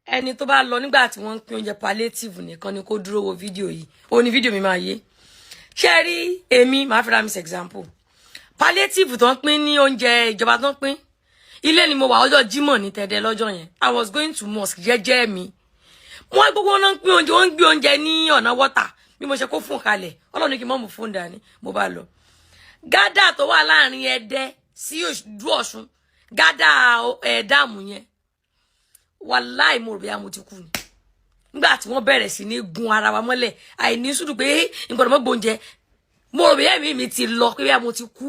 ẹni tó bá lọ nígbà tí wọ́n ń pín oúnjẹ palliative nìkan ni kó dúró wo fídíò yìí ó ní fídíò mi máa yé ṣé rí èmi máa fi ra mi ṣe example palliative tó ń pín ní oúnjẹ ìjọba tó ń pín ilé ni mo wà ọjọ́ Jímọ̀ ní Tẹ̀dẹ̀ lọ́jọ́ yẹn I was going to mosque jẹ́jẹ́ mi wọ́n gbogbo wọn ń pín oúnjẹ wọ́n ń gbé oúnjẹ ní ọ̀nà wọ́tà bí mo ṣe kó fún kalẹ̀ Ọlọ́run kí n mọ́ mú fún dání mo bá lọ gádà tó wà láàrin Ẹdẹ sí ìlú Ọ̀ṣun gádà dáàmù yẹn wàláì mo rò bí mo ti kú ni nígbà tí wọ́n bẹ̀rẹ̀ sí ní gun ara wa mọ́lẹ̀ àìní sùúrù pé nǹkan mọ́ gbóúnjẹ mo rò bí mi ti lọ pé mo ti kú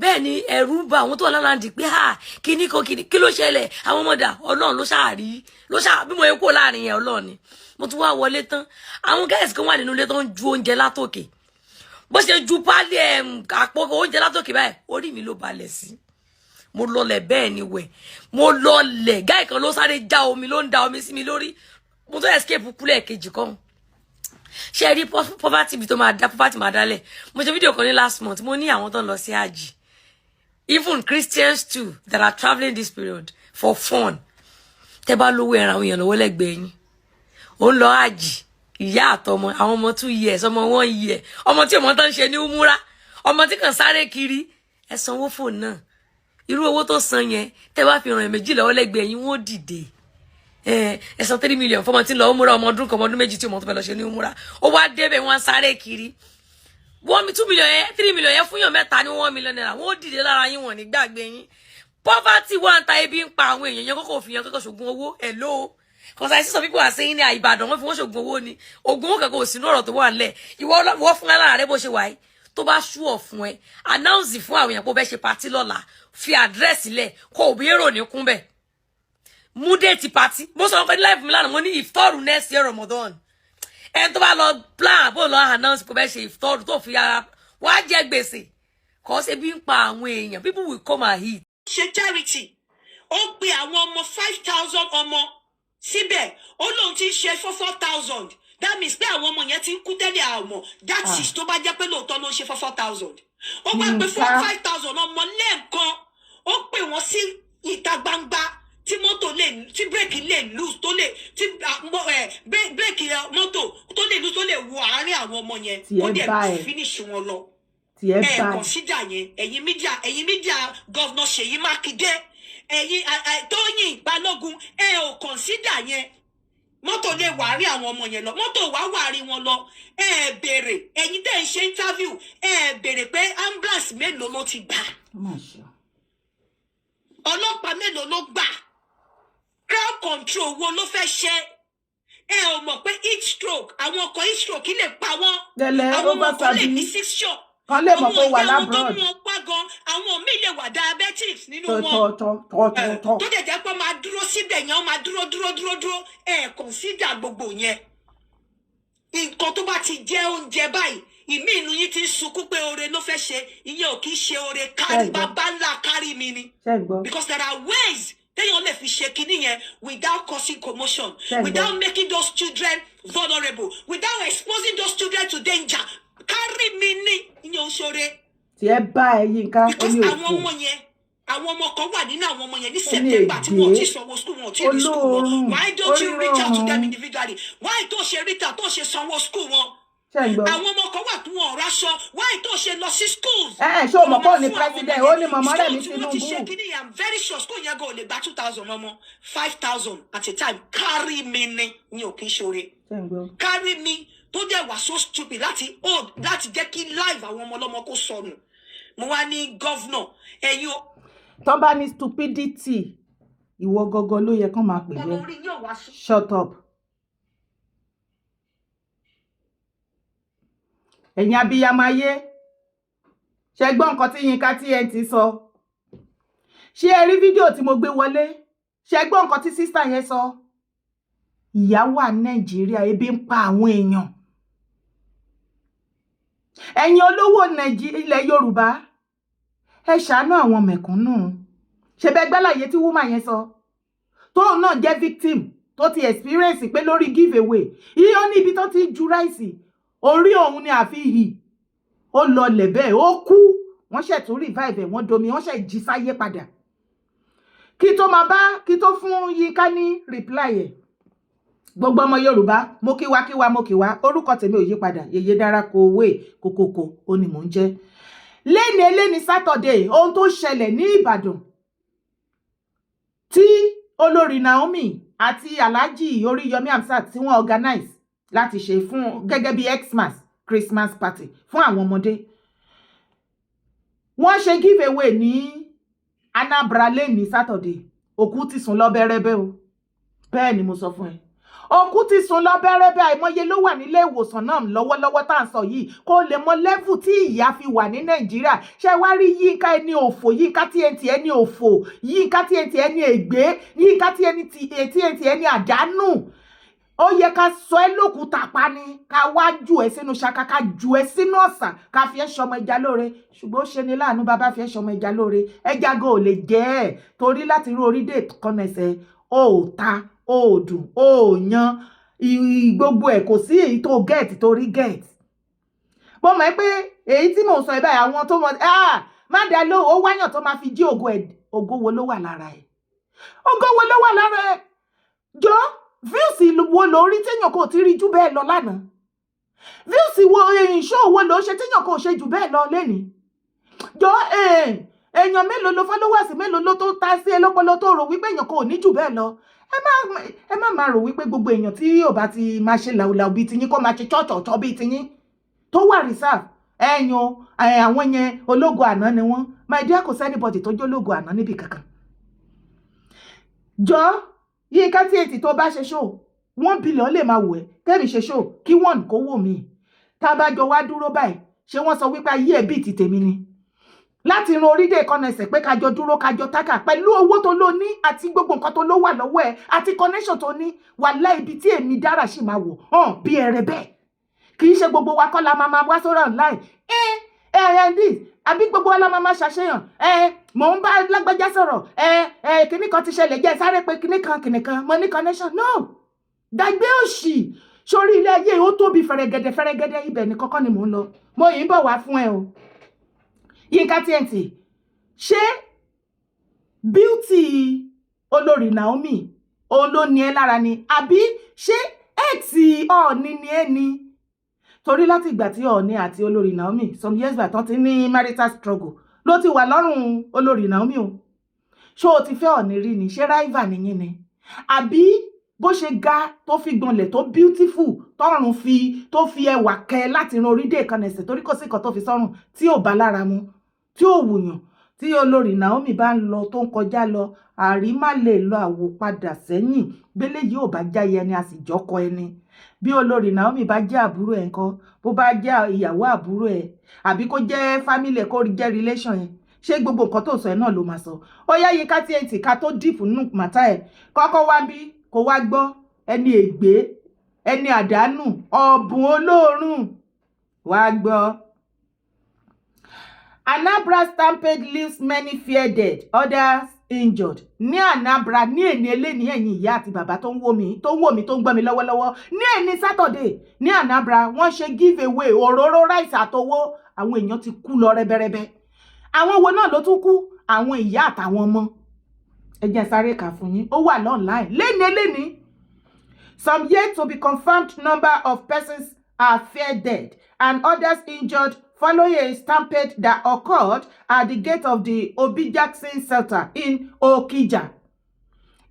bẹ́ẹ̀ ni ẹ̀rù ń bà àwọn tó wà láńdì pé kíní kan kí ló ṣẹlẹ̀ àwọn ọmọdà Ọlọ́run ló ṣáàrí bí mo yẹ kó láàrin yẹn Ọlọ́run ni mo tún wá wọlé tán àwọn guys kan wà nínú ilé tó ń ju oúnjẹ látòkè bó ṣe ju pálí àpò oúnjẹ látòkè báyìí orí mi ló balẹ̀ sí mo lọlẹ̀ bẹ́ẹ̀ ni wẹ̀ mo lọlẹ̀ guy kan ló sáré já omi ló ń da omi sí mi lórí mo tó escape kúlẹ̀ kejì kan ṣe rí poverty bí tó máa dá poverty máa dálẹ̀ mo ṣe fídíò kan ní last month mo ní àwọn tó ń lọ sí hajj even Christians too that are traveling this period for fun tẹ́ bá lówó ẹran àwọn èèyàn lọ́wọ́ lẹ́gbẹ̀ẹ́ yín ó ń lọ hajj ìyá àtọmọ àwọn ọmọ 2 years ọmọ 1 year ọmọ tí ọmọ tán ṣe ní umura ọmọ tí kàn sáré kiri ẹ sanwó fóònù náà irú owó tó san yẹn tẹ́ bá fi ràn méjì lọ́wọ́ lẹ́gbẹ̀ẹ́ yín wọ́n dìde ẹ san 3 million fọmọ tí ń lọ umura ọmọ ọdún kan ọmọ ọdún méjì tí ọmọ tó fẹ́ lọ ṣe ní umura ó wá débẹ̀ wọ́n sáré kiri 2 million yẹn 3 million yẹn fún yàn mẹ́ta ní 1 million naira wọ́n dìde lára yín wọ́n ní gbàgbé yín poverty wà ń ta ebi ń pa àwọn èèyàn yẹn kọ́kọ́ fi yàn kọ́kọ́ ṣògùn owó hello because I see some people are saying ní Ìbàdàn wọ́n fi wọ́n ṣògùn owó ni ògùn owó kankan ò sínú ọ̀rọ̀ tó wà nílẹ̀ ìwọ fún ara rẹ bó ṣe wà yìí tó bá ṣú ọ̀ fún ẹ announce fún àwọn èèyàn pé ó fẹ́ ṣe party lọ́la fi address sílẹ̀ kó òbí èrò ní kún bẹ̀ mú déètì party mo sọ pé live mi lánàá mo ní ìfọ́rù next year Ramadan ẹni tó bá lọ plan bó lọ announce pé ó fẹ́ ṣe ìfọ́rù tó fi ara wá jẹ gbèsè kọ́ ṣe bí ń pa àwọn èèyàn people will come and eat. ṣe charity ó pe àwọn ọmọ 5,000 ọmọ síbẹ̀ ó lóun ti ṣe 4,000 that means pé àwọn ọmọ yẹn ti ń kú tẹ́lẹ̀ àwọn that is tó bá jẹ́ pé lóòótọ́ ló ń ṣe 4,000 ó wá pé 5,000 ọmọ lẹ́ẹ̀kan ó pè wọ́n sí ìta gbangba tí mọ́tò tí bírèkì lè lose tó lè tí bírèkì mọ́tò tó lè lose tó lè wọ àárín àwọn ọmọ yẹn ó dẹ̀ finish wọn lọ consider yẹn ẹ̀yin mídíà gọ́vnọ̀ Ṣèyí Mákindé ẹ̀yin Tóyìn Balógun ò consider yẹn mọ́tò lè wà rí àwọn ọmọ yẹn lọ mọ́tò wà rí wọn lọ béèrè ẹ̀yin tẹ́ ń ṣe interview béèrè pé ambulance mélòó ló ti gbà ọlọ́pàá mélòó ló gbà crowd control wo ló fẹ́ ṣe ò mọ̀ pé heat stroke àwọn ọkọ̀ heat stroke lè pa wọ́n àwọn ọmọ kan lè ní 6 shot kan lè mọ̀ pé wà lábúrò àwọn míì lè wà diabetics nínú wọn tó dẹ̀ jẹ́ pé máa dúró síbẹ̀ yẹn máa dúró consider gbogbo yẹn nǹkan tó bá ti jẹ́ oúnjẹ báyìí ìmí inú yín ti ń sunkún pé oore ló fẹ́ ṣe ìyẹn ò kì í ṣe oore kárí bàbá ńlá kárí mi ni because there are ways téèyàn lè fi ṣe kinní yẹn without causing commotion without making those children vulnerable without exposing those children to danger kárí mi ní ìyẹn ò ṣoore. tí ẹ bá ẹ yín ká because àwọn ọmọ yẹn àwọn ọmọ kan wà nínú àwọn ọmọ yẹn ní September tí wọn ò tí sanwó school wọn ò tí rí school wọn why don't you reach out to them individually why tó ṣe reach out tó ṣe sanwó school wọn àwọn ọmọ kan wà tí wọn ò ráṣọ why tó ṣe lọ sí schools. ṣé o mọ̀ pé ó ní president ó ní mọ̀mọ́ rẹ̀ ní Tinubu. school tí wọ́n ti ṣe kíní yẹn I'm very sure school yẹn gan ò lè gba 2,000 ọmọ 5,000 at a time kárí mi ní ò kí ń ṣoore kárí mi tó dẹ̀ wà so stupid láti jẹ́ kí live àwọn ọmọ ọlọ́mọ kó sọnù mo wá ní gọ́vnọ̀ ẹ̀yin o. tó bá ní stupidity ìwọ gọgọ ló yẹ kán máa pè é shut up. ẹ̀yin abiyamọ ayé ṣe gbọ́ nǹkan tí Yínká TNT sọ ṣé ẹ rí fídíò tí mo gbé wọlé ṣe gbọ́ nǹkan tí sísá yẹn sọ ìyà wà Nàìjíríà ebi ń pa àwọn èèyàn ẹ̀yin olówó ilẹ̀ Yorùbá ẹ ṣàánú àwọn mẹ̀kúnnù ṣe bẹ́ẹ̀ gbálàyé tí woman yẹn sọ tóun náà jẹ́ victim tó ti experience pé lórí give away iye ó ní ibi tó ti ju ráìsì orí òun ni àfihì ó lọlẹ̀ bẹ́ẹ̀ ó kú wọ́n ṣẹ̀ tún revive ẹ̀ wọ́n domi wọ́n ṣẹ̀ jí sáyé padà kí tó fún Yínká ní reply ẹ̀ gbogbo ọmọ Yorùbá mo kí wa orúkọ tèmi ò yí padà Yèyé Dára Kòkòkò ó ní mò ń jẹ́. Léni Saturday ohun tó ṣẹlẹ̀ ní Ìbàdàn tí olórí Naomi àti Alhaji Oríyọmí Hamzat tí wọ́n organize láti ṣe fún gẹ́gẹ́ bí Xmas Christmas party fún àwọn ọmọdé. Wọ́n ṣe give away ní Anambra léni Saturday. Òkú ti sùn lọ bẹ̀rẹ̀bẹ̀ o. Bẹ́ẹ̀ ni mo sọ fún ẹ. Òkú ti sùn lọ bẹ̀rẹ̀bẹ̀ àìmọye ló wà nílé ìwòsàn náà lọ́wọ́lọ́wọ́ tá à ń sọ yìí kó lè mọ level tí ìyà fi wà ní Nàìjíríà. Ṣé wá rí Yínká ẹni òfò, Yínká TNT ẹni òfò, Yínká TNT ẹni ègbé, Yínká TNT ẹni àdánù. Ó yẹ ká sọ ẹ́ lókùúta pa ni, ká wá jù ẹ́ sínú ṣaka, ká jù ẹ́ sínú ọ̀sà, ká fi ẹ́ ṣọmọ ẹja lóore. Ṣùgbọ́n ó ṣe ni láàánú bàbá fi ẹ́ ṣọmọ ẹja lóore. Ẹja gan ò lè jẹ́ ẹ̀ torí láti rú orílẹ̀ kan ẹsẹ̀ ó ta, ó dùn, ó yan gbogbo ẹ̀ kò sí èyí tó gẹ̀ẹ́tì torí gẹ̀ẹ́tì. Mo mọ̀ pé èyí tí mò ń sọ ẹ̀ báyìí àwọn tó mọ̀ má dá ló ó wáyàn tó máa fi jí ògo wo ló wà lára ẹ̀. Ògo wo ló wà lára ẹ̀? Jọ views wo lórí téèyàn kò ti rí jù bẹ́ẹ̀ lọ lánàá? Views wo show wo ló ṣe téèyàn kò ṣe jù bẹ́ẹ̀ lọ lénìí? Jọ èèyàn mélòó ló followers mélòó ló tó ta sí ẹ lọ́pọlọ tó rò wípé èèyàn kò ní jù bẹ́ẹ̀ lọ? Ẹ má máa rò wípé gbogbo èèyàn tí ò bá ti máa ṣe làwùlàwù bíi tiyín kó máa ṣe chọ́ọ̀chọ̀ bíi tiyín tó wà reserve. Àwọn yẹn ológo àná ni wọ́n. My dear, kò sẹ́nibọ̀dì tó jólógo àná níbi kankan. Jọ Yínká TNT tó bá ṣe show 1 billion lè máa wò ẹ́ kẹ́mi ṣe show kí 1 kó wò mí. Tá bá jọ wá dúró báyìí ṣé wọ́n sọ wípé ayé ẹ̀ bíi ti tèmi ni láti ran orílẹ̀ kan ẹsẹ̀ pé kájọ dúró kájọ tákà pẹ̀lú owó tó ló ní àti gbogbo nǹkan tó ló wà lọ́wọ́ ẹ̀ àti connection tó ní wàláhì ibi tí èmi Dára sì máa wò hàn bí ẹrẹ bẹ́ẹ̀. Kì í ṣe gbogbo wa kọ́ la máa wá sórí online àbí gbogbo wa la máa ṣàṣeyàn mò ń bá lágbájá sọ̀rọ̀ kíní kan ti ṣẹlẹ̀ jẹ́ sáré pé kíní kan mo ní connection. No, dàgbé òṣì sórí ilé ayé ó tóbi fẹ̀rẹ̀gẹ̀dẹ̀ ibẹ̀ ní kọ́kọ́ ni mò ń lọ. Mo yìí ń bọ̀ wá fún ẹ o. Yínká TNT ṣé beauty olórí Naomi òun ló ní ẹ lára ni àbí ṣé ex Ọọ̀ni ni ẹ ni? Torí láti ìgbà tí Ọọ̀ni àti olórí Naomi some years back tán ti ní marital struggle ló ti wà lọ́rùn olórí Naomi o. Ṣé o ti fẹ́ Ọọ̀ni rí ni? Ṣé rival nìyẹn ni? Àbí bó ṣe ga tó fi gbọ̀nlẹ̀ tó beautiful tọ́run tó fi ẹwà kẹ láti ran orílẹ̀ kan ẹsẹ̀ torí kò sí nǹkan tó fi sọ́run tí ò bá lára mu tí ò wùyàn tí olórí Naomi bá ń lọ tó ń kọjá lọ àrí má lè lọ àwò padà sẹ́yìn gbélé yìí ò bá jáyé ẹni a sì jọ́kọ ẹni. Bí olórí Naomi bá jẹ́ àbúrò ẹ̀ ńkọ́ bó bá jẹ́ ìyàwó àbúrò ẹ̀ àbí kó jẹ́ family kó jẹ́ relation ẹ̀ ṣé gbogbo nǹkan tó sọ ẹ̀ náà ló máa sọ? Ó yá Yínká TNT ká tó dìpù nínú màtá ẹ̀ kọ́kọ́ wá bí kó wá gbọ́ ẹni ègbé ẹni àdánù ọ̀bùn olóòórùn wá gbọ́. Anambra stampede leaves many fear dead, others injured. Ní Anambra ní èní eléni ẹ̀yin ìyá àti bàbá tó ń wò mí tó ń gbọ́ mi lọ́wọ́lọ́wọ́ ní èní Saturday ní Anambra wọ́n ṣe give away òróró rice àtowó àwọn èèyàn ti kú lọ rẹ́bẹ́rẹ́bẹ́. Àwọn wo náà ló tún kú? Àwọn ìyá àtàwọn ọmọ. Ẹ jẹ́ sáré kà fún yín ó wà online léni. Some yet to be confirmed number of persons are feared dead and others injured following a stampede that occurred at the gate of the Obi Jackson Center in Okija,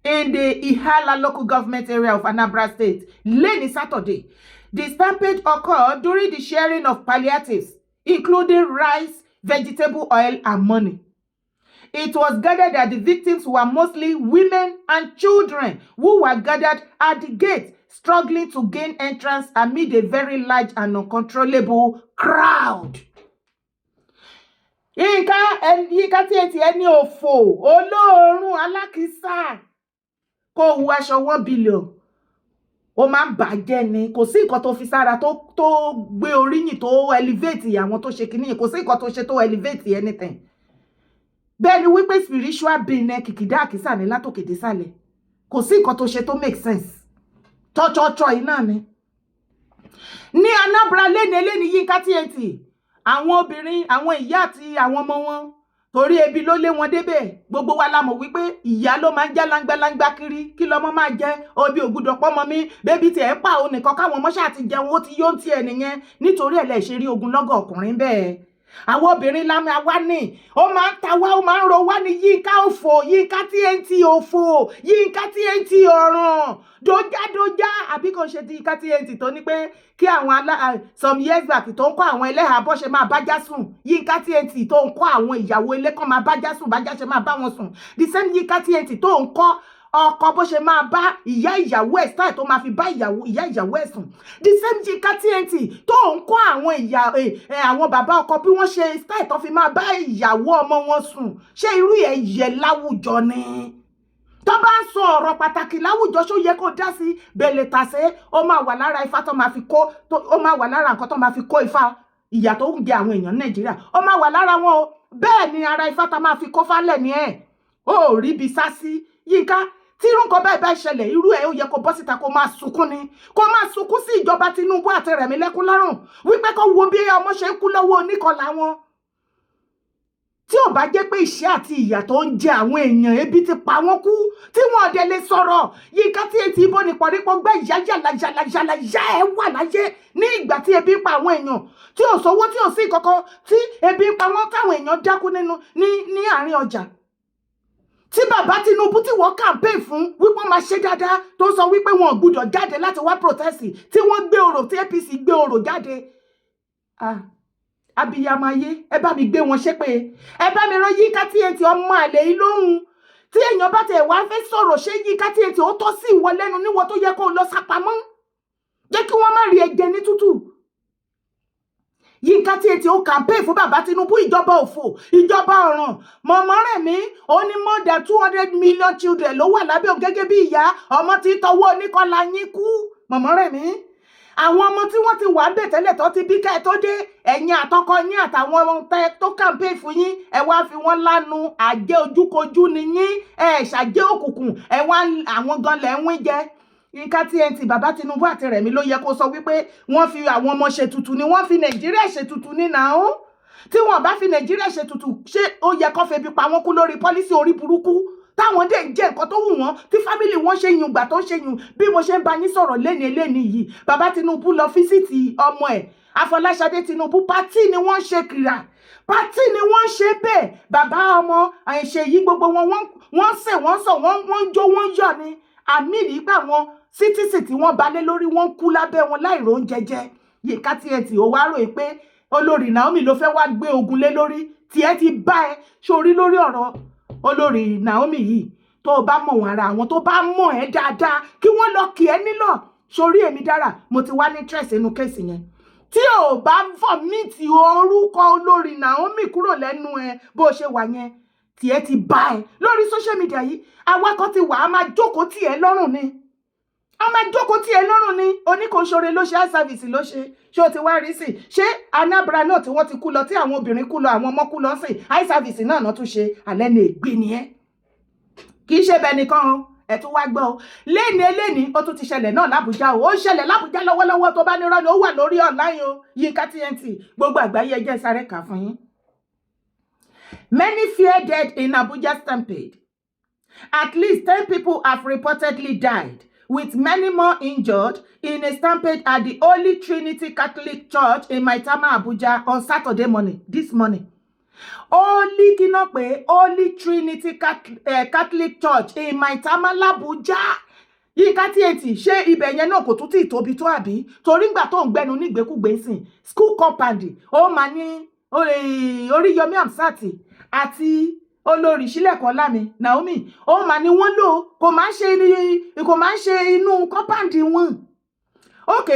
in the Ihala local government area of Anambra State, late Saturday. The stampede occurred during the sharing of palliatives, including rice, vegetable oil, and money. It was gathered that the victims were mostly women and children who were gathered at the gate, struggling to gain entrance amid a very large and uncontrollable crowd. Yínká TNT ẹni òfò olóòórùn alákìísà kó wu aṣọ 1 billion ó máa ń bàjẹ́ ni kò sí nǹkan tó fi sára tó gbé oríyìn tó elevate àwọn tó ṣe kìíní kò sí nǹkan tó ṣe tó elevate anything. Bẹ́ẹ̀ ni wípé spiritual being ẹ kìkìdá àkísà ní látòkè désàlẹ̀ kò sí nǹkan tó ṣe tó make sense tọ́tọ́tọ́ iná ni. Ní Anambra léni Yínká TNT àwọn obìnrin àwọn ìyá àti àwọn ọmọ wọn torí ebi ló lé wọn débẹ̀. Gbogbo wa la mọ̀ wípé ìyá ló máa ń já láńgbáláńgbá kiri kí lọ́mọ máa jẹ obi ògùdọ̀ pọ́mọ mi bébí tiẹ̀ ń pa òun nìkan káwọn ọmọ ṣáà ti jẹun ó ti yó ń tiẹ̀ nìyẹn nítorí ẹ̀ lẹ̀ ṣe rí ogunlọ́gọ̀ ọkùnrin bẹ́ẹ̀. Àwọn obìnrin lámì àwa ní ó máa ń ta wá ó máa ń ro wá ní Yínká òfò Yínká TNT òfò Yínká TNT ọ̀ràn dójádójá àbí kò ṣe ti Yínká TNT tó ní pé kí àwọn some years back tó ń kọ́ àwọn ẹlẹ́hàá bọ́ ṣe máa bájá sùn Yínká TNT tó ń kọ́ àwọn ìyàwó ilé kan máa bájá sùn bájá ṣe máa bá wọn sùn the same Yínká TNT tó ń kọ́ ọkọ bó ṣe máa bá ìyá ìyàwó ẹ̀ style tó máa fi bá ìyá ìyàwó ẹ̀ sùn the same Yínká TNT tó ń kọ́ àwọn bàbá ọkọ bí wọ́n ṣe style tó fi máa bá ìyàwó ọmọ wọn sùn ṣé irú ẹ̀ yẹ láwùjọ ni tó bá ń sọ ọ̀rọ̀ pàtàkì láwùjọ ṣó yẹ kó dá sí bẹ̀lẹ̀ tàṣé ó máa wà lára ifá tó máa fi kó ó máa wà lára nǹkan tó máa fi kó ifá ìyà tó ń jẹ àwọn èèyàn Nàìjíríà ó máa wà lára wọn o bẹ́ẹ̀ ni ara ifá tó máa fi kó fálẹ̀ ní ẹ̀ ó rí bí sá sí Yínká tí irú nǹkan báyìí bá ṣẹlẹ̀ irú ẹ̀ ó yẹ kó bọ́ síta kó máa sunkún ni kó máa sunkún sí ìjọba Tinubu àti Rẹ̀mílẹ́kún lọ́rùn wípé kó wo bí ọmọ ṣe ń kú lọ́wọ́ oníkọlà wọn tí ò bá jẹ́ pé ìṣẹ́ àti ìyà tó ń jẹ àwọn èèyàn ebi ti pa wọ́n kú tí wọ́n ọ̀dẹ lè sọ̀rọ̀ Yínká TNT ibo ní pọ̀rípọ̀ gbẹ́ ìyá yàlàyàlà ìyá ẹ̀ wà láyé ní ìgbà tí ebi ń pa àwọn èèyàn tí ò sówó tí ò sí kankan tí ebi ń pa wọ́n táwọn èèyàn dákú ní àárín ọjà tí bàbá Tinubu tí wọ́n campaign fún wípé máa ṣe dáadáa tó sọ wípé wọn ò gbúdọ̀ jáde láti wá protest tí wọ́n gbé orò tí APC gbé orò jáde abiyamọ ayé ẹ bá mi gbé wọn ṣépè ẹ bá mi rán Yínká TNT ọmọ àlè yìí lóhùn tí èèyàn bá tẹ̀ wá fẹ́ sọ̀rọ̀ ṣé Yínká TNT ó tọ́ sí ìwọ lẹ́nu níwọ tó yẹ kó lọ sápamọ́ jẹ́ kí wọ́n má rí ẹ̀jẹ̀ ní tútù Yínká TNT ó campaign fún bàbá Tinubu ìjọba òfò ìjọba ọ̀ràn Mọ̀mọ́rẹ̀mí ó ní more than 200 million children ló wà lábẹ́ òun gẹ́gẹ́ bí ìyá ọmọ tí tọwọ́ oníkọlà yín kú Mọ̀mọ́rẹ̀mí àwọn ọmọ tí wọ́n ti wà ń bẹ̀ tẹ́lẹ̀ tó ti bí ká ẹ tó dé ẹ̀yin àtọkọ yín àtàwọn ọmọ tó campaign fún yín ẹ wá fi wọ́n lánu àjẹ́ ojúkojú ni yín ẹ ṣàjẹ́ òkùnkùn ẹ wá àwọn gan lẹ̀ ń wín jẹ Yínká TNT bàbá Tinubu àti Rẹ̀mí ló yẹ kó sọ wípé wọ́n fi àwọn ọmọ ṣètùtù ni wọ́n fi Nàìjíríà ṣètùtù ní nàá tí wọ́n bá fi Nàìjíríà ṣètùtù ṣé ó yẹ kó febi pa wọ́n kú lórí pọ́lísì orí burúkú táwọn dé ń jẹ́ nǹkan tó wù wọ́n tí fámìlì wọn ṣe yùn gbà tó ṣe yùn bí mo ṣe ń bá yín sọ̀rọ̀ léni yìí bàbá Tinubu lọ físìtì ọmọ ẹ̀ Afọláṣadé Tinubu pátì ni wọ́n ṣe kìrà pátì ni wọ́n ṣe bẹ́ẹ̀ bàbá ọmọ àìṣe yìí gbogbo wọ́n sè wọ́n sọ wọ́n jó wọ́n yọ̀ ni àmì nígbà wọn citizen tí wọ́n balẹ̀ lórí wọ́n kú lábẹ́ wọn láìrò oúnjẹ jẹ Yínká TNT ó wá rò pé olórí Naomi ló fẹ́ wá gbé ogun lé lórí tiẹ̀ ti bá ẹ sórí lórí ọ̀rọ̀ olórí Naomi yìí tó o bá mọ̀ wọn ara àwọn tó bá mọ̀ ẹ́ dáadáa kí wọ́n lọ kì ẹ́ nílọ̀ sórí èmi dára mo ti wá ní interest inú kéèsì yẹn tí ò bá vomit orúkọ olórí Naomi kúrò lẹ́nu ẹ bó ṣe wà yẹn tiẹ̀ ti bá ẹ lórí social media yìí awakọ̀ ti wà á máa jókòó tì ẹ́ lọ́rùn ni a máa jókòó tí ẹ lọ́rùn ni oníkòṣore ló ṣe eye service ló ṣe ṣé o ti wá rí sí ṣé Anambra náà tí wọ́n ti kú lọ tí àwọn obìnrin kú lọ àwọn ọmọ kú lọ sí eye service náà tún ṣe alẹ́ ní ègbé nìyẹn kì í ṣe bẹ́ẹ̀ nìkan o ẹ̀ tún wá gbọ́ o léni ó tún ti ṣẹlẹ̀ náà l'Àbújá o ó ṣẹlẹ̀ l'Àbújá lọ́wọ́lọ́wọ́ tó bá nírọ́ ni ó wà lórí online o Yínká TNT gbogbo àgbáyé ẹ jẹ́ sáré kà fún yín. Many fear death in Abuja stampede. At least 10 people have reportedly died, with many more injured in a stampede at the Holy Trinity Catholic Church in Maitama, Abuja on Saturday morning, this morning. Holy Trinity Catholic Church in Maitama, l'Abuja. Yínká TNT ṣé ibẹ̀ yẹn náà kò tún tí tóbi tó àbí torí ngbà tó ń gbẹnu nígbèkúgbè sìn school compound ó máa ní Oríyọmí Hamzat àti olórí Sílẹ̀kùn Ọlámi Naomi ó máa ní wọ́n lò kò máa ń ṣe inú compound wọn. Ok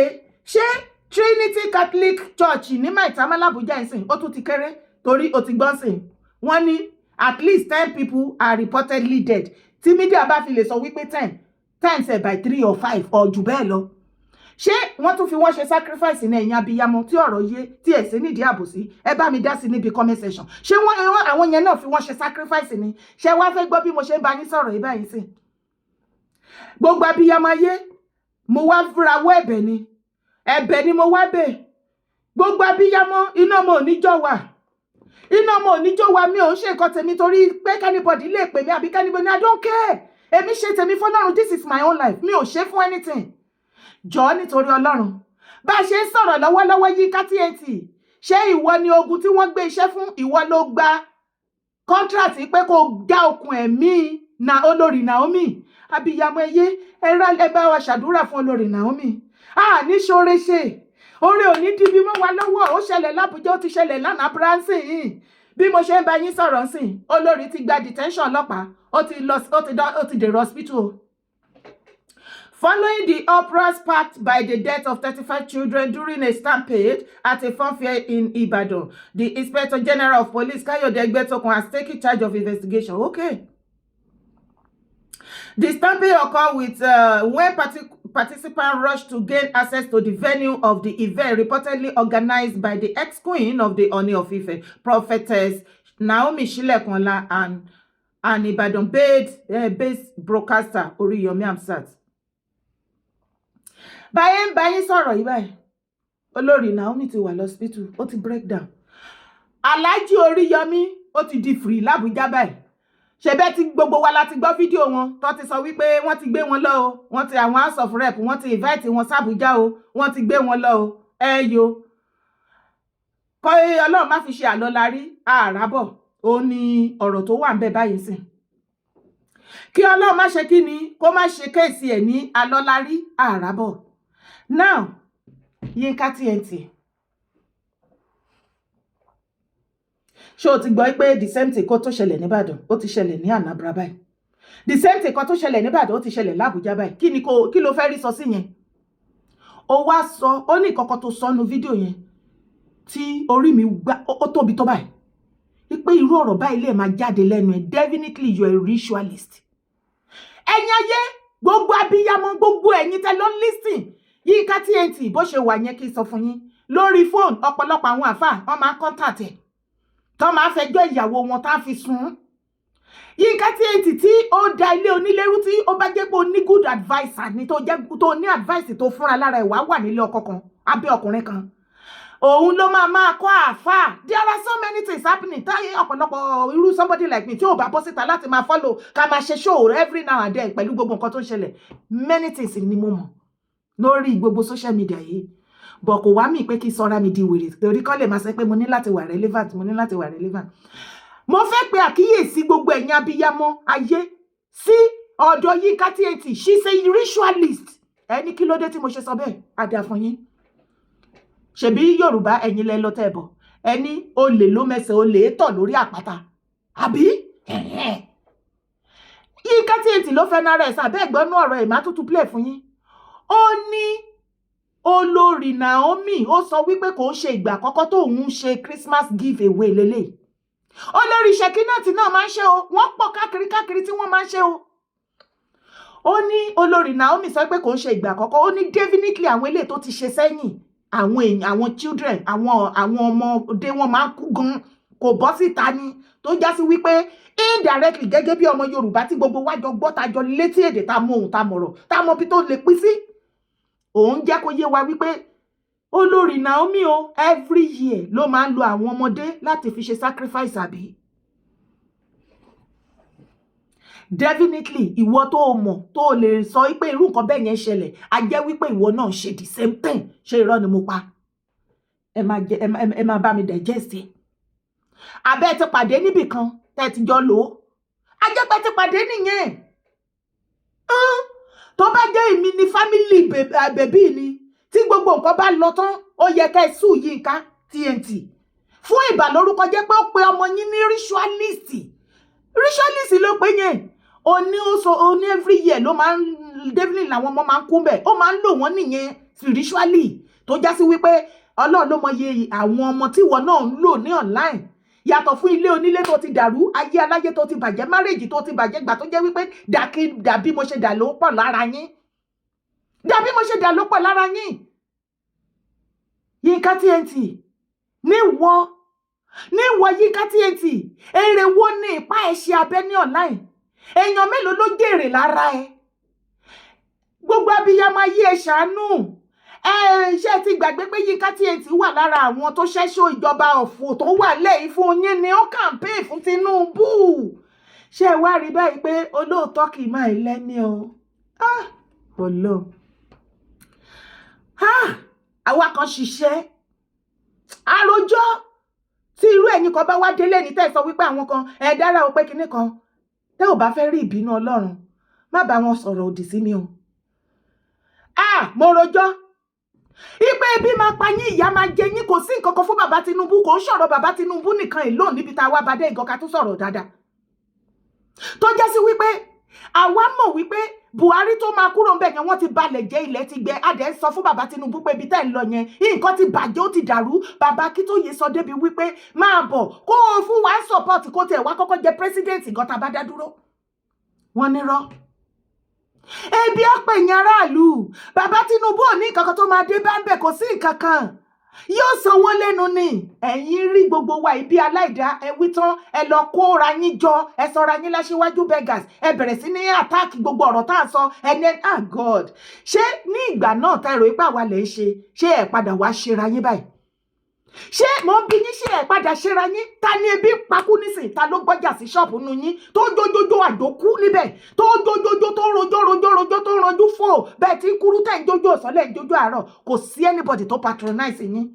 ṣé Trinity Catholic Church ní Maitama l'Abuja ìsìn ó tún ti kéré torí ó ti gbọ́n sìn wọ́n ní at least 10 people are reportedly dead tí mídíà bá fi lè sọ wípé 10 times by 3 or 5 or jù bẹ́ẹ̀ lọ ṣé wọ́n tún fi wọ́n ṣe sacrifice ní ẹ̀yin abiyamọ tí ọ̀rọ̀ yé tí ẹ̀ sí nídìí àbòsí ẹ bá mi dá sí níbi comment section ṣé àwọn yẹn náà fi wọ́n ṣe sacrifice ni ṣé wá fẹ́ gbọ́ bí mo ṣe ń bá yín sọ̀rọ̀ yìí báyìí sí gbogbo abiyamọ ayé mo wá rawọ́ ẹ̀bẹ̀ ni mo wá bẹ̀ gbogbo abiyamọ iná mo níjọ́ wà iná ọmọ oníjó wa mi ò ń ṣe nǹkan tèmi torí pé kẹ́nibọ̀dì lè pè mí àbí kẹ́nibọ̀dì I don't care. Èmi ṣe tèmi fọ́lọ́run, this is my own life. Mi ò ṣe fún anything. Jọ̀ọ́ nítorí Ọlọ́run. Bá a ṣe ń sọ̀rọ̀ lọ́wọ́lọ́wọ́ Yinka TNT. Ṣé ìwọ ni ogun tí wọ́n gbé iṣẹ́ fún? Ìwọ ló gba contract pé kó dá okùn ẹ̀mí na olórí Naomi. Abiyamọ ẹyẹ ẹ bá wa ṣàdúrà fún olórí Naomi. Ní ṣoore ṣe. Oore ò ní dìbí mọ́ wa lọ́wọ́. Ó ṣẹlẹ̀ l'Ábùjá, ó ti ṣẹlẹ̀ lánàá Branson yìí. Bí mo ṣe ń bá yín sọ̀rọ̀ sí, olórí ti gba detention ọlọ́pàá. Ó ti dèrò hospital. Following the uproar sparked by the death of 35 children during a stampede at a fun fair in Ibadan, the Inspector General of Police, Kayode Egbetokun, has taken charge of investigation. Okay. The stampede occurred when participants rushed to gain access to the venue of the event, reportedly organized by the ex-queen of the Oni of Ife, Prophetess Naomi Shilekunla, and Ibadan-based broadcaster Oriyomi Hamzat. Báyìí sọ̀rọ̀ yìí báyìí. Olórí Naomi ti wà lọ́spítù, ó ti break down. Alhaji Oriyomi ó ti di free l'Abuja báyìí. Ṣebẹ́ tí gbogbo wa láti gbọ́ fídíò wọn tó ti sọ wípé wọ́n ti gbé wọn lọ o. Wọ́n ti àwọn House of Rep, wọ́n ti invite wọn s'Abuja o. Wọ́n ti gbé wọn lọ o. Yo. Kọ́ Ọlọ́run má fi ṣe àlọ́larí àràbọ̀. Ó ní ọ̀rọ̀ tó wà ń bẹ báyìí sìn. Kí Ọlọ́run má ṣe kí ni kó má ṣe kéèsì ẹ̀ ní àlọ́larí àràbọ̀. Now, Yinka TNT. Ṣé o ti gbọ́ pé the same thing kó tó ṣẹlẹ̀ ní Ìbàdàn, ó ti ṣẹlẹ̀ ní Anambra báyìí. The same thing kó tó ṣẹlẹ̀ ní Ìbàdàn, ó ti ṣẹlẹ̀ l'Abuja báyìí. Kí ló fẹ́ rí sọ sí yẹn? Ó wá sọ, ó ní ìkọ̀kọ̀ tó sọ nínú fídíò yẹn tí orí mi gbá ó tóbi tó báyìí. Pé irú ọ̀rọ̀ báyìí lè máa jáde lẹ́nu ẹ̀. Definitely you are a ritualist. Ẹ̀yin ayé, gbogbo abiyamọ, gbogbo ẹ̀yin tẹ́ lọ listen. Yinka TNT bó ṣe wà yẹn kí n sọ fún yín. Lórí fóònù ọ̀pọ̀lọpọ̀ àwọn àfáà wọ́n máa contact ẹ̀. Tó máa fẹjọ́ ìyàwó wọn tá fi sùn. Yinka TNT tí ó da ilé onílérú tí ó bá jẹ́ pé ó ní good adviser ni tó ní advice tó fúnra lára ẹ̀ wá wà nílé ọkọ kan abẹ́ ọkùnrin kan. Òun ló máa kọ́ àfáà. There are so many things happening. Táyé ọ̀pọ̀lọpọ̀ irú somebody like me tí ò bá bọ́ síta láti máa follow ká máa ṣe show every now and then pẹ̀lú gbogbo nǹkan tó ń ṣẹlẹ̀. Many things ni mo mọ̀ lórí gbogbo social media yìí. Bọ̀ kò wá mí pé kí sọ́ra mi di wèrè torí kọ́ lè máa sọ pé mo ní láti wà relevant. Mo fẹ́ pe àkíyèsí gbogbo ẹ̀yin abiyamọ ayé sí ọ̀dọ̀ Yinka TNT. She's a ritualist. Ẹni kí ló dé tí mo ṣe sọ bẹ́ẹ̀? Adá fún yín. Ṣebí Yorùbá ẹ̀yin lẹ lọ tẹ̀bọ̀. Ẹni olè ló mẹsẹ̀ olè tọ̀ lórí àpáta. Àbí? Yinka TNT ló fẹ́ nára ẹ̀ sábẹ́ ẹ̀gbọ́nú ọ̀rọ̀ ẹ̀ máa tútù play fún yín. Ó ní olórí Naomi ó sọ wípé kò ń ṣe ìgbà àkọ́kọ́ tó ń ṣe Christmas giveaway lélẹ̀. Olórí Shekinat náà máa ń ṣe o. Wọ́n pọ̀ káàkiri tí wọ́n máa ń ṣe o. Ó ní olórí Naomi sọ pé kò ń ṣe ìgbà àkọ́kọ́. Ó ní definitely àwọn eléyìí tó ti ṣe sẹ́yìn. Àwọn children, àwọn ọmọdé wọn máa ń kú gan. Kò bọ́ síta ni tó já sí wípé indirectly gẹ́gẹ́ bí ọmọ Yorùbá tí gbogbo wa jọ gbọ́ ta jọ létí èdè ta mọ ohun ta mọ̀rọ̀ ta mọ bí tó lè pín sí. Òun jẹ́ kó yé wa wípé olórí Naomi o every year ló máa ń lo àwọn ọmọdé láti fi ṣe sacrifice àbí. Definitely ìwọ tó mọ̀ tó lè sọ wípé irú nǹkan bẹ́ẹ̀ yẹn ṣẹlẹ̀ a jẹ́ wípé ìwọ náà ṣe the same thing. Ṣé irọ́ ni mo pa? Ẹ máa bá mi digest. Abẹ́ ti pàdé níbì kan tẹ́ ti jọ lò ó. A jẹ́ pé ti pàdé nìyẹn. Tó bá jẹ́ èmi ni family baby ni tí gbogbo nǹkan bá lọ tán ó yẹ ká ẹ sùn Yinka TNT fún ìbàlórúkọ jẹ́ pé ó pe ọmọ yín ní ritualist ló pé yẹn. Ó ní every year ló máa ń definitely làwọn ọmọ máa ń kú bẹ́ẹ̀. Ó máa ń lò wọ́n nìyẹn spiritually tó já sí wípé Ọlọ́run ló mọye àwọn ọmọ tí ìwọ náà ń lò ní online. Yàtọ̀ fún ilé onílé tó ti dàrú, ayé aláyé tó ti bàjẹ́, marriage tó ti bàjẹ́, gbà tó jẹ́ wípé dàbí mo ṣe dà ló pọ̀ lára yín. Dàbí mo ṣe dà ló pọ̀ lára yín. Yinka TNT, níwọ Yinka TNT, èrè wo ni ìpá ẹ̀ ṣe abẹ́ ní online? Èèyàn mélòó ló jèrè lára ẹ? Gbogbo abiyamọ ayé ẹ ṣàánú. ṣé ti gbàgbé pé Yínká TNT wà lára àwọn tó ṣẹ́ṣọ́ ìjọba ọ̀fọ̀ tó wà lẹ́yìn fún yín ni ó campaign fún Tinubu. Ṣé ẹ wá rí báyìí pé olóòótọ́ kì í máa lẹ́ni o. Olóò. Àwa kan ṣiṣẹ́ àròjọ tí irú ẹ̀yin kan bá wá délé ní tẹ́ sọ wípé àwọn kan ẹ dára o pé kinní kan tẹ́ ò bá fẹ́ rí ìbínú Ọlọ́run má bá wọn sọ̀rọ̀ òdì sí mi o. Mo rojọ́ ipe ebi máa pa yín ìyá máa jẹ yín kò sí nǹkan kan fún bàbá Tinubu kò ń sọ̀rọ̀ bàbá Tinubu nìkan èlò níbi tá a wá bàdé nǹkan ká tún sọ̀rọ̀ dáadáa tó jẹ́ sí wípé àwa mọ̀ wípé Buhari tó máa kúrò ńbẹ̀ yẹn wọ́n ti balẹ̀ jẹ́ ilẹ̀ ti gbẹ adẹ̀ sọ fún bàbá Tinubu pé ibi tẹ́ ń lọ yẹn nǹkan ti bàjẹ́ ó ti dàrú bàbá Akíntóyè sọ débi wípé máa bọ̀ kó o fún wa support kó tiẹ̀ wá kọ́kọ́ jẹ president nǹkan tá a bá dá dúró wọ́n nírọ́ ebi ọ̀pẹ̀ yẹn aráàlú bàbá Tinubu ò ní nǹkan kan tó máa dé bá ń bẹ̀ kò sí nǹkan kan yóò san wọ́n lẹ́nu ni ẹ̀yin rí gbogbo wa ibi aláìdá ẹ wí tán ẹ lọ kóra yín jọ ẹ sọra yín láṣíwájú beggars ẹ bẹ̀rẹ̀ sí ní àtáàkì gbogbo ọ̀rọ̀ tá à ń sọ ẹni God ṣé ní ìgbà náà tá èrò ipá wa lè ṣe ẹ padà wá ṣera yín báyìí ṣé mo ń bi yín ṣé ẹ padà ṣera yín ta ni ebi pakú nísìn ta ló gbọ́jà sí ṣọ́ọ̀bù nu yín tó jójójó àjòkú níbẹ̀ tó jójójó tó rojó tó ranjú fò bẹ́ẹ̀ tí kúrú tẹ̀ ń jójó ọ̀sánlẹ̀ ń jójó àárọ̀ kò sí anybody tó patronize yín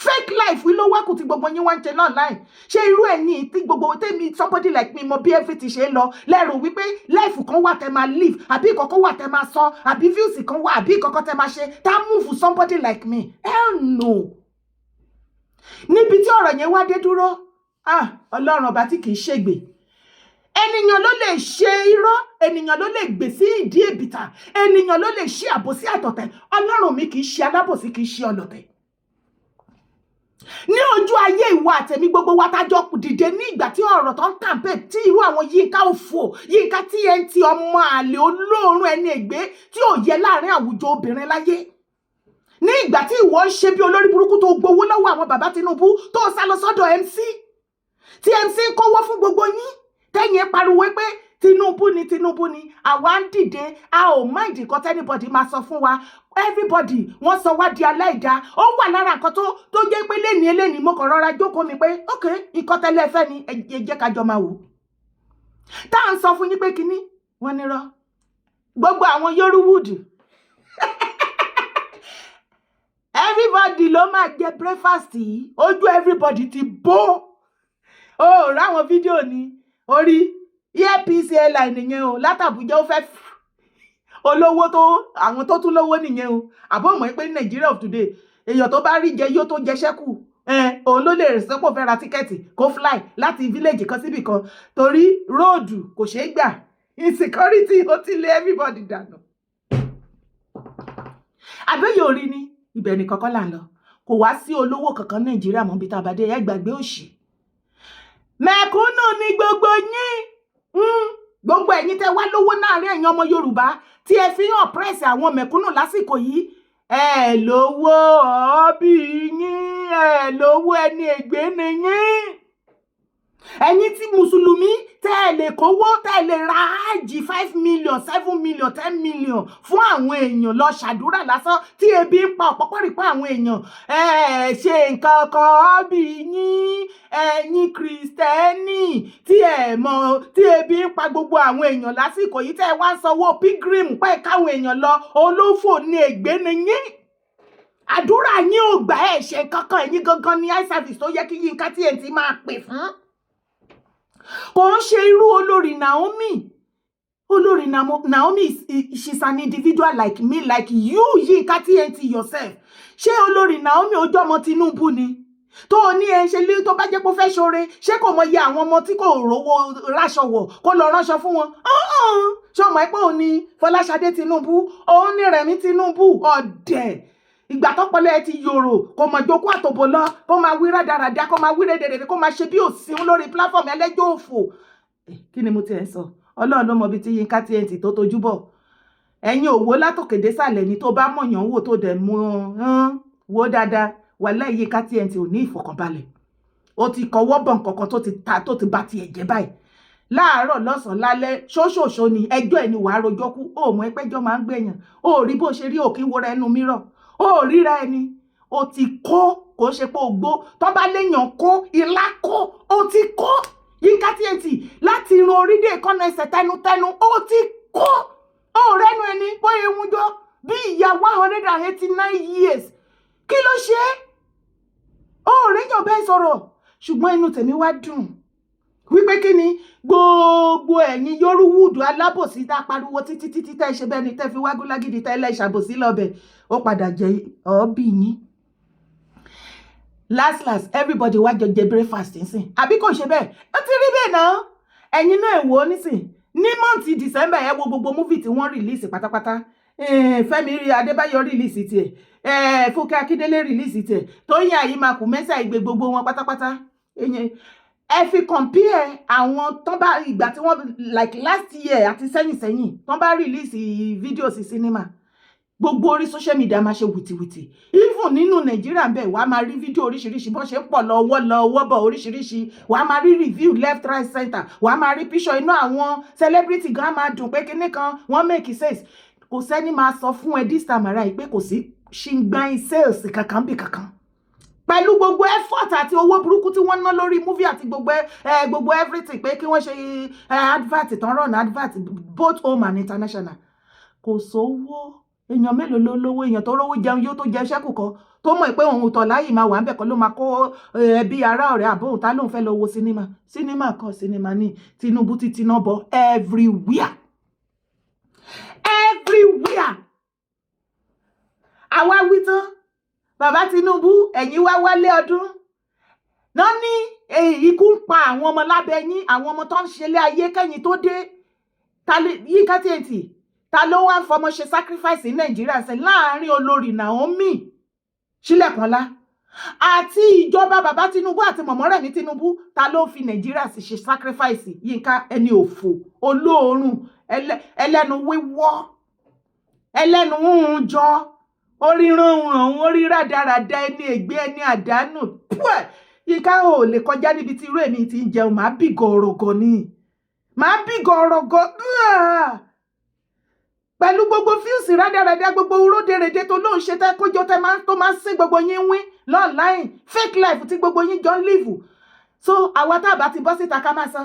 fake life ló wá kù tí gbogbo yín wá ń ṣe náà láì ṣé irú ẹ̀yin tí gbogbo tèmi somebody like me mo bí everything ṣe lọ lẹ́rù wípé life kan wà tẹ́ máa live àbí ìkọ̀kọ̀ wà tẹ́ máa sọ àbí views kan wà àbí ìkọ̀kọ̀ tẹ́ máa ṣe tá move somebody like me hell no. Níbi tí ọ̀rọ̀ yẹn wá dé dúró Ọlọ́run ọba tí kìí ṣègbè ènìyàn ló lè ṣe irọ́ ènìyàn ló lè gbè sí ìdí èbìtà ènìyàn ló lè ṣe àbòsí àtọ̀tẹ̀ Ọlọ́run mi kìí ṣe alábòsí kìí ṣe ọlọ̀tẹ̀ ní ojú ayé ìwà àtẹ̀mí gbogbo wa tájọ dìde ní ìgbà tí ọ̀rọ̀ tó ń kàmpé tí irú àwọn Yínká òfò Yínká TNT ọmọ àlè olóòórùn ẹni ègbé tí ò yẹ láàrin àwùjọ obìnrin láyé ní ìgbà tí ìwọ ń ṣe bí olórí burúkú tó gbowó lọ́wọ́ àwọn bàbá Tinubu tó sá lọ sọ́dọ̀ MC tí MC ń kówó fún gbogbo yín tẹ́yìn pariwo pé Tinubu ni àwa ń dìde a ò má ìdí kan tẹ́nibọ̀dì máa sọ fún wa everybody wọ́n sọ wá di aláìda ó wà lára nǹkan tó jẹ́ pé lẹ́ni mo kàn rọra jókòó mi pé ok nǹkan tẹ́lẹ̀ fẹ́ ni ẹ jẹ́ ká jọ máa wò tá à ń sọ fún yín pé kinní wọ́n nírọ́ gbogbo àwọn Yorùwood everybody ló máa jẹ breakfast yìí ojú everybody ti bó ráwọn fídíò ní orí earpiece airline nìyẹn o látàbújá ó fẹ́ olówó tó àwọn tó tún lówó nìyẹn o àbọ̀ mọ̀ pé Nigeria of today èèyàn tó bá rí jẹ yóò tó jẹ ṣẹ́kù òun ló lè rẹ̀ sọ́pọ̀ fẹ́ ra tíkẹ́ẹ̀tì kó fly láti village kan síbì kan torí róòdù kò ṣeé gbà insecurity ó ti lé everybody dànù àbẹ́yẹ̀ orí ni ibẹ̀ ni kọ́kọ́ là ń lọ kò wá sí olówó kankan Nàìjíríà mọ́ bí tá a bá dé ẹ gbàgbé òṣì mẹ̀kúnnù ni gbogbo yín gbogbo ẹ̀yin tẹ́ wá lówó láàrin ẹ̀yin ọmọ Yorùbá tí ẹ fi hàn press àwọn mẹ̀kúnnù lásìkò yìí ẹ lówó ọ̀ọ́bì yín ẹ lówó ẹni ègbé ni yín ẹ̀yin tí mùsùlùmí tẹ́ ẹ lè kówó tẹ́ ẹ lè ra ájì 5 million 7 million 10 million fún àwọn èèyàn lọ ṣàdúrà lásán tí ebi ń pa ọ̀pọ̀pọ̀rìpọ̀ àwọn èèyàn ṣe nǹkan kan ọ́bì yín ẹ̀yin kìrìsìtẹ́nì tí ẹ mọ̀ tí ebi ń pa gbogbo àwọn èèyàn lásìkò yìí tẹ́ ẹ wá sanwó pilgrim pé káwọn èèyàn lọ olófò ní ègbé ni yín àdúrà yín ò gbà ẹ̀ ṣe kankan ẹ̀yin gangan ní eye service tó yẹ kí Yínká TNT máa pè fún kò ń ṣe irú olórí Naomi she's an individual like me like you Yínká TNT yourself ṣé olórí Naomi ojú ọmọ Tinubu ni tó o ní ẹ ṣe lé tó bá jẹ́ pé ó fẹ́ ṣoore ṣé kò mọ iye àwọn ọmọ tí kò rówó ráṣọ wọ̀ kó lọ ránṣọ fún wọn ṣé ọmọ ẹ pé òun ni Fọláṣadé Tinubu òun ni Rẹ̀mí Tinubu ọ̀dẹ̀ ìgbà tọ́pọlọ ẹ ti yòrò kò mọ̀ jókòó àtòbò lọ kó máa wí rádaràdá kó máa wí rédèrèdè kó máa ṣe bí òsín lórí platform ẹlẹ́jọ́ òfò kí ni mo ti ẹ̀ sọ Ọlọ́run ló mọ ibi tí Yínká TNT tó tojú bọ̀ ẹ̀yin òwò látòkèdè sàlẹ̀ ni tó bá mọ̀yàn wò tó dẹ̀ mú wò dáadáa wàláhì Yínká TNT ò ní ìfọ̀kànbalẹ̀ ó ti kọwọ́ bọ̀ nǹkankan tó ti bá tiẹ̀ jẹ́ báyìí láàárọ̀ lọ́sàn-án lálẹ́ ṣóṣòṣó ni ẹjọ́ ẹ̀ ni wàá rojọ́ kú ó mọ̀ ẹpẹ́jọ́ máa ń gbẹ̀yàn ó rí bó ṣe rí òkè wọra ẹnu mìíràn ó ríra ẹni ó ti kó kò ṣe pé ó gbó tó bá léèyàn kó ìlà kó ó ti kó Yínká TNT láti irun orí dé ìkànnà ẹsẹ̀ tẹnutẹnu ó ti kó ó rẹ́nu ẹni bóyá ewu jọ bí ìyá 189 years kí ló ṣe ó réyàn bẹ́ẹ̀ sọ̀rọ̀ ṣùgbọ́n inú tèmi wá dùn wípé kí ni gbogbo ẹ̀yin Yorùwúdù alábòsí tá pariwo títí tẹ́ ṣe bẹ́ẹ̀ ni tẹ́ fi wágún lágídí tẹ́ lẹ́ṣàbòsí lọ́bẹ̀ ó padà jẹ ọ̀ọ́bì yín last everybody wá jọ jẹ breakfast nsìn àbí kò ṣe bẹ́ẹ̀ ó ti rí bẹ́ẹ̀ náà ẹ̀yin náà wò ó nísìn ní mọ́ǹtì December ẹ wo gbogbo múfì tí wọ́n release pátápátá Fẹ́mi Adébáyọ̀ release tiẹ̀ Fúnkẹ́ Akíndélé release tiẹ̀ Tóyìn Àyìnmákù Mẹ́sà Ìgbè gbogbo wọn pátápátá ẹ fi compare àwọn tán bá ìgbà tí wọ́n like last year àti sẹ́yìn tán bá release video sí cinema gbogbo orí social media máa ṣe wìtìwìtì even nínú Nàìjíríà ń bẹ̀ wàá máa rí fídíò oríṣiríṣi bọ́n ṣe ń pọ̀ lọ́wọ́ bọ̀ oríṣiríṣi wàá máa rí review left right center wàá máa rí picture inú àwọn celebrity gan máa dùn pé kinní kan wọ́n make sense kò sẹ́ni máa sọ fún ẹ this time around pé kò sí ṣìngbọ̀n sales kankan bí kankan pẹ̀lú gbogbo effort àti owó burúkú tí wọ́n ná lórí movie àti gbogbo everything pé kí wọ́n ṣe advert tán run advert both home and international kò sówó èèyàn mélòó ló lówó èèyàn tó rówó jẹun yóò tó jẹ ṣẹ́kù kan tó mọ̀ pé òun tọ̀ láyì máa wà ń bẹ̀ kọ́ ló máa kó ẹbí ará ọ̀rẹ́ àbóhùn tá lóun fẹ́ lọ wo sinimá kọ́ sinimá ní Tinubu ti tiná bọ̀ everywhere àwa wí tán bàbá Tinubu ẹ̀yin wá wálé ọdún náà ní ikú ń pa àwọn ọmọ lábẹ́ yín àwọn ọmọ tó ń ṣẹlé ayé kẹ́yìn tó dé Yínká TNT ta ló wá ń fọmọ ṣe sacrifice ní Nàìjíríà ṣe láàrin olórí Naomi Sílẹ̀kùnọlá àti ìjọba bàbá Tinubu àti Mọ̀mọ́rẹ̀mí Tinubu ta ló fi Nàìjíríà sì ṣe sacrifice Yínká ẹni òfò olóòórùn ẹlẹ́nu wíwọ́ ẹlẹ́nu ń jọ oríran orí rádaràda ẹni ègbé ẹni àdánù Yínká ò lè kọjá níbi tí irú èmi ti ń jẹun máa bí gọ̀ọ̀rọ̀gọ̀ ni máa bí gọ̀ọ̀rọ̀gọ̀ pẹ̀lú gbogbo fíùsì rádaràda gbogbo uródèrèdè tó lóun ṣe tẹ́ kójọ tẹ́ tó máa ń sín gbogbo yín wín online fake life tí gbogbo yín jọ ń live so àwa tá a bá ti bọ́ síta ká máa sọ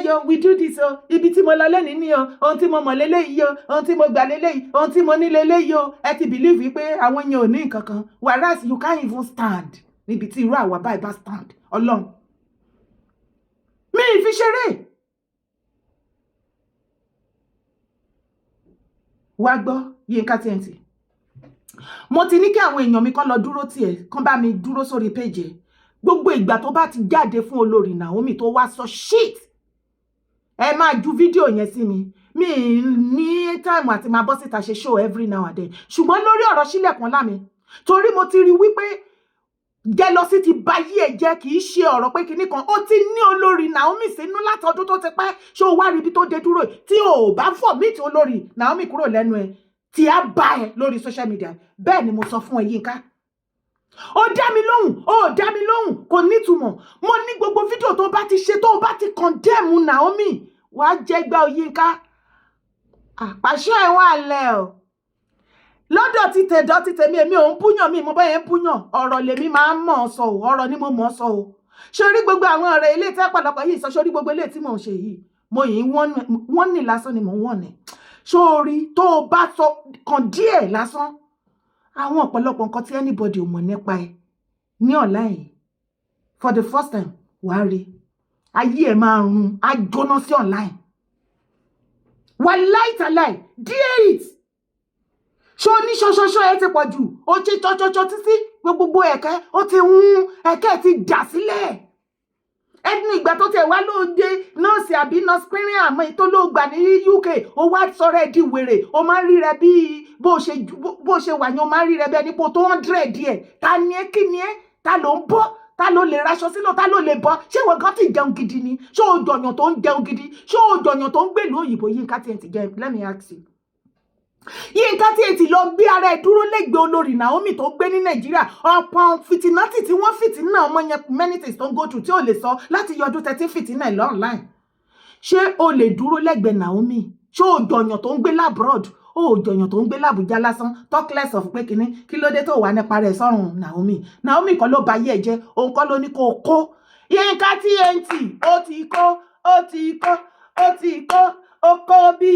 yo we do this o ibi tí mo lọ lẹ́nìí ni o ohun tí mo mọ̀ léléyìí o ohun tí mo gbà léléyìí ohun tí mo ní léléyìí o ẹ ti believe pé àwọn yẹn ò ní nǹkan kan whereas you can't even stand níbi tí irú àwa báyìí bá stand Ọlọ́run mi ì fi ṣeré wá gbọ́ Yínká TNT mo ti ní kí àwọn èèyàn mi kàn lọ dúró tiẹ̀ kàn bá mi dúró sórí péjì gbogbo ìgbà tó bá ti jáde fún olórí Naomi tó wá sọ shit ẹ máa ju fídíò yẹn sí mi ní time àti máa bọ́ síta ṣe show every now and then ṣùgbọ́n lórí ọ̀rọ̀ Sílẹ̀kùnọlá mi torí mo ti rí wípé jẹ́lọ́sí ti bayé ẹ̀ jẹ́ kì í ṣe ọ̀rọ̀ pé kinní kan ó ti ní olórí Naomi sínú látọdún tó ti pẹ́ ṣé o wá rí ibi tó dé dúró tí o bá fọ̀ mí tí olórí Naomi kúrò lẹ́nu ẹ̀ tí a bá ẹ lórí social media bẹ́ẹ̀ ni mo sọ fún ẹ Yínká ó dá mi lóhùn kò nítumọ̀ mo ní gbogbo fídíò tó bá ti ṣe tó bá ti condemn Naomi wàá jẹ́ gbá Yínká àpàṣẹ ẹ̀ wà lẹ́ o lọ́dọ̀ ti tẹ̀dọ̀ ti tèmi èmi ò ń búyàn mi mo bẹ́ẹ̀ ń búyàn ọ̀rọ̀ lèmi máa ń mọ̀ sọ o ọ̀rọ̀ ni mo mọ̀ sọ o sórí gbogbo àwọn ọ̀rẹ́ ilé tí àpàlọpọ̀ yìí sọ sórí gbogbo ilé tí mò ń ṣe yìí mo yìí wọ́n ní lásán ni mò ń wọ̀n ní sórí tó o bá sọ kàn díẹ̀ lásán àwọn ọ̀pọ̀lọpọ̀ nǹkan tí anybody ò mọ̀ nípa ẹ ní online for the first time wàá rí ayé ẹ̀ máa run á jóná sí online wà láìtàláì díẹ̀ it ṣó ní ṣọṣọṣọ ẹ ti pọ̀ jù ó ti tọ́jọ́jọ́ títí gbogbo ẹ̀kẹ́ ó ti hún ẹ̀kẹ́ ti dà sílẹ̀ ẹnu ìgbà tó tẹ̀ wá lóde nọ́ọ̀sì àbí nọ́ọ̀sì pínrín àmọ́ ètò ló gbà ní UK ó wá sọ̀rọ̀ ẹ̀ di wèrè ó máa ń rí rẹ bí bó ṣe wà yẹn ó máa ń rí rẹ bí ẹni pò tó 100 díẹ̀ ta ni ẹ kí ni ẹ ta ló ń bọ́ ta ló lè raṣọ sílò ta ló lè bọ́ ṣé ìwọ gan ti jẹun gidi ni ṣé o jọyàn tó ń jẹun gidi ṣé o jọyàn tó ń gbèlú òyìnbó Yínká TNT jẹ let me ask you Yínká TNT lọ gbé ara ẹ̀ dúró lẹ́gbẹ̀ẹ́ olórí Naomi tó gbé ní Nàìjíríà ọ̀pọ̀ fìtínátì tí wọ́n fìtínà ọmọ yẹn many things tó ń go through tí ò lè sọ láti yọdún 13 fìtínà ẹ̀ online ṣé o lè dúró lẹ́gbẹ̀ẹ́ Naomi ṣé o jọyàn tó ń gbé labroad ó jọyàn tó ń gbé l'Àbújá lásán talk less of pé kíní kí ló dé tó wà nípa rẹ̀ sọ́run Naomi kan ló ba ayé ẹ̀ jẹ́ òun kọ́ ló ní kó kó Yínká TNT ó ti kó ó kó bí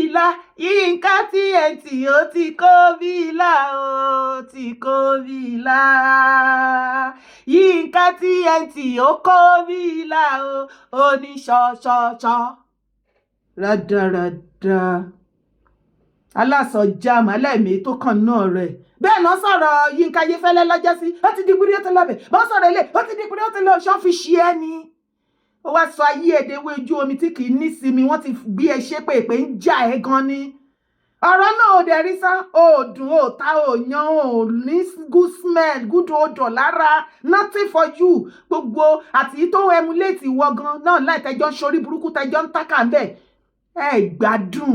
ilá Yínká TNT ó ti kó bí ilá Yínká TNT ó kó bí ilá ó ní ṣọṣọṣọ rádaràdà alásọjàm alẹ́mìí tó kàn náà rẹ̀ bẹ́ẹ̀ náà sọ̀rọ̀ Yínká Ayéfẹ́lẹ́ lọ́jọ́ sí ó ti di gbúrí ó ti lọ́bẹ̀ bọ́ sọ̀rọ̀ ilé ó ti di gbúrí ó ti lọ ṣọ́ fi ṣe ẹ́ ni ó wá sọ ayé èdèwé ojú omi tí kì í nísinmi wọ́n ti gbé ẹ ṣépè pé ń jà ẹ́ gan ni ọ̀rọ̀ náà ò dẹ̀ rí sá ò dùn ò ta ò yan ò ní good smell good odor lára nothing for you gbogbo àti tó emulate ìwọ gan náà láì tẹjọ́ ń ṣorí burúkú tẹjọ́ ń tákà ń bẹ̀ ẹ gbádùn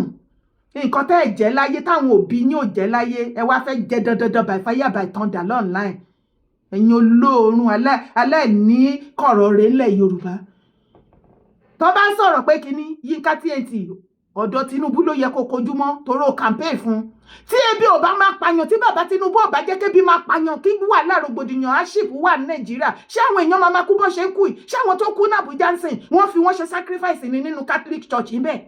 nǹkan tẹ́ ẹ̀ jẹ́ láyé táwọn òbí yín ò jẹ́ láyé ẹ wá fẹ́ jẹ́ dandandan by fire by thunder online ẹ̀yin olóòórùn aláìní kọ̀rọ̀ rẹ̀ ńlẹ̀ Yorùbá tó bá ń sọ̀rọ̀ pé kíní Yínká TNT ọ̀dọ̀ Tinubu ló yẹ kó kojú mọ́ torí ó campaign fún tí ebi ò bá máa pààyàn tí bàbá Tinubu ò bá jẹ́ kébi máa pààyàn kí wà rògbòdìyàn aship wà ní Nàìjíríà ṣé àwọn èèyàn máa kú bó ṣe ń kú yìí ṣé àwọn tó kú ní Àbújá ń sìn wọ́n fi wọ́n ṣe sacrifice ní nínú Catholic Church yìí bẹ́ẹ̀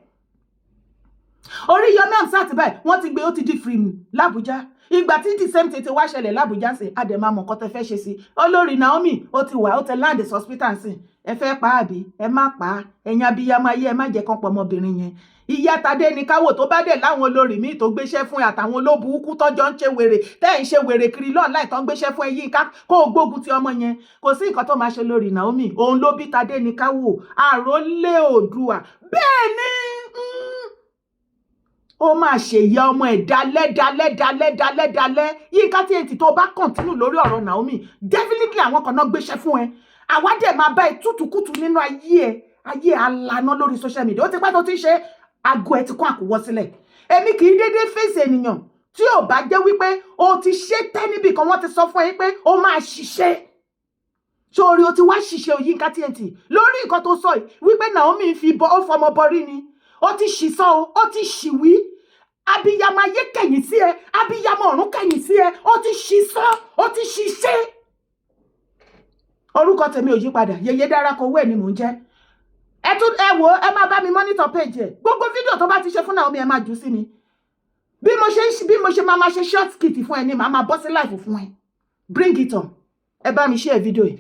Oríyọmí Hamzat báyìí wọ́n ti gbé ó ti di free l'Àbújá ìgbà tí the same thing ti wá ṣẹlẹ̀ l'Àbújá sí àdèmà mọ̀ nǹkan tẹ́ fẹ́ ṣe sí olórí Naomi ó ti wà ó ti land hospital sí ẹ fẹ́ pa àbí ẹ má pa á ẹ̀yin abiyamọ ayé ẹ má jẹ́ kán pọ̀ ọmọbìnrin yẹn ìyá Tadé ní káwò tó bá dẹ̀ láwọn olórí míì tó gbéṣẹ́ fún àtàwọn olóbùúkú tọ́jọ́ ń ṣe wèrè tẹ́ ń ṣe wèrè kiri lọ́ọ̀n láì tán gbéṣẹ́ fún Yínká kó o gbógun ti ọmọ yẹn kò sí nǹkan tó máa ṣe lórí Naomi òun ló bí Tadé ní káwò àrólé Oòduà bẹ́ẹ̀ ni ó máa ṣèyá ọmọ ẹ̀ dalẹ́ Yínká TNT tó bá kọ̀ntínú lórí ọ̀rọ̀ Naomi definitely àwọn kan náà gbéṣẹ́ fún ẹ àwa dẹ̀ máa bá ẹ tútùkùtù nínú ayé alànà lórí social media ó ti pẹ́ tó ti ṣe aago ẹ ti kún àkúwọ́ sílẹ̀ èmi kì í dédé fèsì ènìyàn tí ò bá jẹ́ wípé o ti ṣe tẹ́ níbì kan wọ́n ti sọ fún ẹ pé o máa ṣiṣẹ́ sórí o ti wá ṣiṣẹ́ o Yínká TNT lórí nǹkan tó sọ yìí wípé Naomi fi bọ́ ó fọmọ bọrí ni ó ti ṣì sọ ó ti ṣì wí abiyamọ ayé kẹ̀yìn sí ẹ abiyamọ ọ̀run kẹ̀yìn sí ẹ ó ti ṣì sọ ó ti ṣiṣẹ́ orúkọ tèmi ò yí padà Yèyé Dára Kowó ni mò ń jẹ́ ẹ wò ẹ máa bá mi monitor page ẹ gbogbo fídíò tó bá ti ṣe fún Naomi ẹ máa jù sí mi bí mo ṣe máa ṣe short skit fún ẹ ní màá máa bọ́ sí live fún ẹ bring it on ẹ bá mi share fídíò yìí.